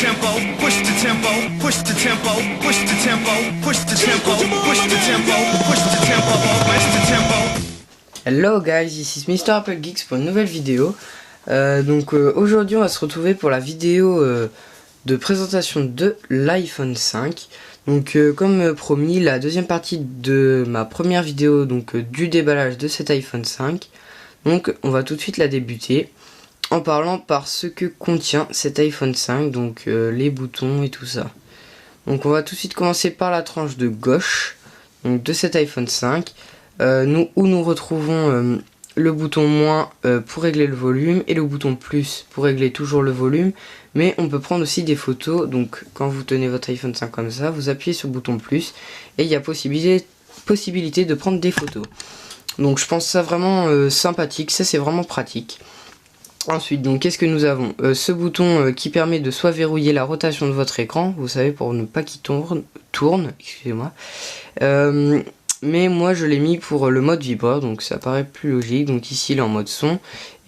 tempo, push the tempo, push the tempo, push the tempo, push the tempo, push the tempo, push the tempo, push the tempo. Hello guys, ici Mr. Apple Geeks pour une nouvelle vidéo. Aujourd'hui on va se retrouver pour la vidéo de présentation de l'iPhone 5. Comme promis, la deuxième partie de ma première vidéo du déballage de cet iPhone 5. Donc on va tout de suite la débuter en parlant par ce que contient cet iPhone 5, les boutons et tout ça. Donc on va tout de suite commencer par la tranche de gauche de cet iPhone 5, où nous retrouvons le bouton moins pour régler le volume et le bouton plus pour régler toujours le volume, mais on peut prendre aussi des photos. Donc quand vous tenez votre iPhone 5 comme ça, vous appuyez sur le bouton plus et il y a possibilité de prendre des photos. Donc je pense ça vraiment sympathique, ça c'est vraiment pratique. Ensuite, qu'est-ce que nous avons ce bouton qui permet de soit verrouiller la rotation de votre écran, vous savez, pour ne pas qu'il tourne, excusez-moi. Mais moi je l'ai mis pour le mode vibreur, donc ça paraît plus logique. Donc ici il est en mode son,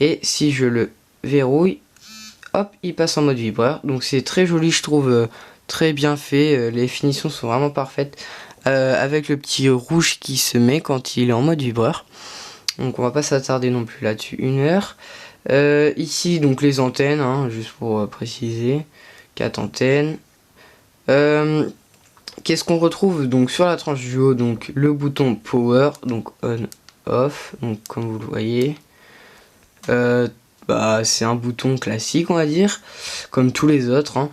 et si je le verrouille, hop, il passe en mode vibreur. Donc c'est très joli, je trouve, très bien fait, les finitions sont vraiment parfaites, avec le petit rouge qui se met quand il est en mode vibreur. Donc on va pas s'attarder non plus là-dessus une heure. Ici donc les antennes, juste pour préciser, 4 antennes. Qu'est-ce qu'on retrouve donc sur la tranche du haut? Donc le bouton power, donc on off, donc comme vous le voyez, c'est un bouton classique, on va dire, comme tous les autres.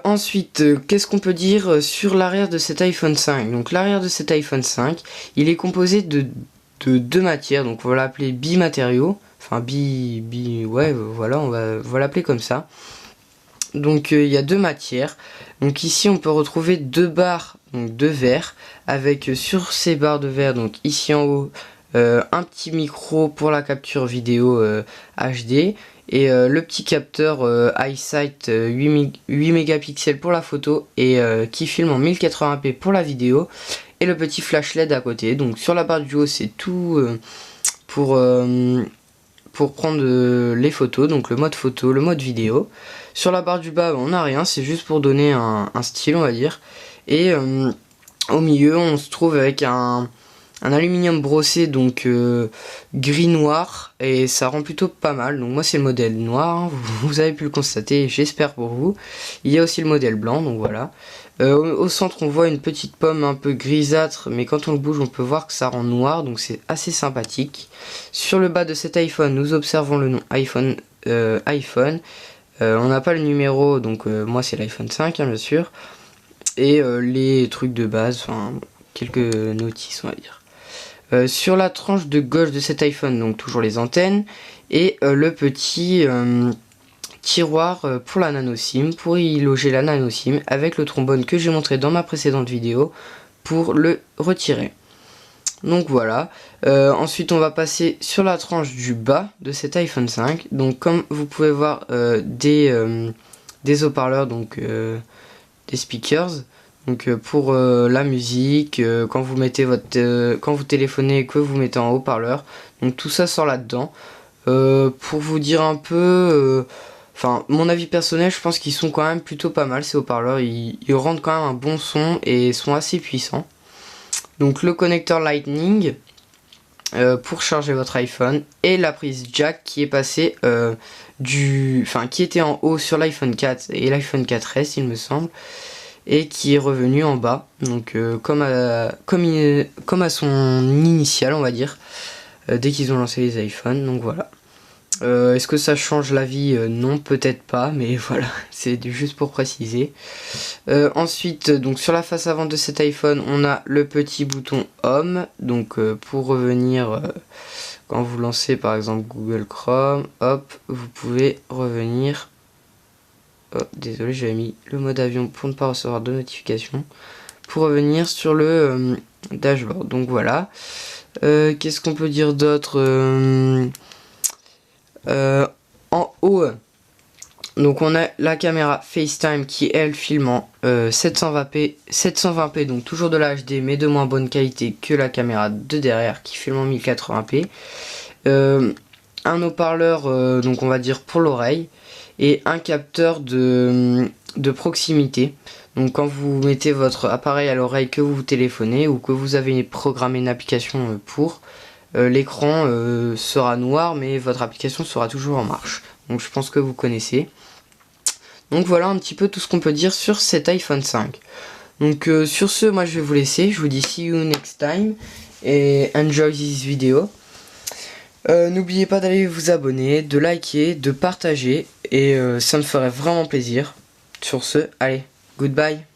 Ensuite, qu'est-ce qu'on peut dire sur l'arrière de cet iPhone 5? Donc l'arrière de cet iPhone 5, il est composé de deux matières, donc on va l'appeler bimatériaux, enfin ouais, voilà, on va l'appeler comme ça. Donc il y a deux matières. Donc ici on peut retrouver deux barres de verre, avec sur ces barres de verre, donc ici en haut, un petit micro pour la capture vidéo HD, et le petit capteur iSight 8 mégapixels pour la photo et qui filme en 1080p pour la vidéo, et le petit flash LED à côté. Donc sur la barre du haut c'est tout pour prendre les photos, donc le mode photo, le mode vidéo. Sur la barre du bas on n'a rien, c'est juste pour donner un style, on va dire. Et au milieu on se trouve avec un aluminium brossé, donc gris noir, et ça rend plutôt pas mal. Donc moi c'est le modèle noir, vous avez pu le constater, j'espère pour vous. Il y a aussi le modèle blanc, donc voilà. Au centre on voit une petite pomme un peu grisâtre, mais quand on le bouge on peut voir que ça rend noir, donc c'est assez sympathique. Sur le bas de cet iPhone nous observons le nom iPhone. On n'a pas le numéro, donc moi c'est l'iPhone 5 bien sûr. Et les trucs de base, enfin quelques notices, on va dire. Sur la tranche de gauche de cet iPhone, donc toujours les antennes et le petit tiroir pour la nano SIM, pour y loger la nano SIM, avec le trombone que j'ai montré dans ma précédente vidéo pour le retirer. Donc voilà. Ensuite on va passer sur la tranche du bas de cet iPhone 5. Donc comme vous pouvez voir, des haut-parleurs, donc des speakers, donc pour la musique, quand vous mettez quand vous téléphonez et que vous mettez en haut-parleur, donc tout ça sort là-dedans. Pour vous dire un peu, mon avis personnel, je pense qu'ils sont quand même plutôt pas mal ces haut-parleurs, ils rendent quand même un bon son et sont assez puissants. Donc le connecteur Lightning pour charger votre iPhone, et la prise jack qui est passée qui était en haut sur l'iPhone 4 et l'iPhone 4S il me semble, et qui est revenu en bas, donc comme à son initial, on va dire, dès qu'ils ont lancé les iPhones. Donc voilà. Est-ce que ça change la vie? Non, peut-être pas, mais voilà, c'est juste pour préciser. Ensuite, donc sur la face avant de cet iPhone, on a le petit bouton Home, donc pour revenir, quand vous lancez par exemple Google Chrome, hop, vous pouvez revenir. Oh, désolé, j'avais mis le mode avion pour ne pas recevoir de notification, pour revenir sur le dashboard. Donc voilà. Qu'est-ce qu'on peut dire d'autre? En haut, donc on a la caméra FaceTime qui elle filme en 720p, donc toujours de la HD mais de moins bonne qualité que la caméra de derrière qui filme en 1080p. Un haut-parleur, donc on va dire pour l'oreille, et un capteur de proximité. Donc quand vous mettez votre appareil à l'oreille, que vous téléphonez ou que vous avez programmé une application pour, l'écran sera noir mais votre application sera toujours en marche. Donc je pense que vous connaissez. Donc voilà un petit peu tout ce qu'on peut dire sur cet iPhone 5. Donc sur ce, moi je vais vous laisser. Je vous dis see you next time et enjoy this video. N'oubliez pas d'aller vous abonner, de liker, de partager et ça me ferait vraiment plaisir. Sur ce, allez, goodbye.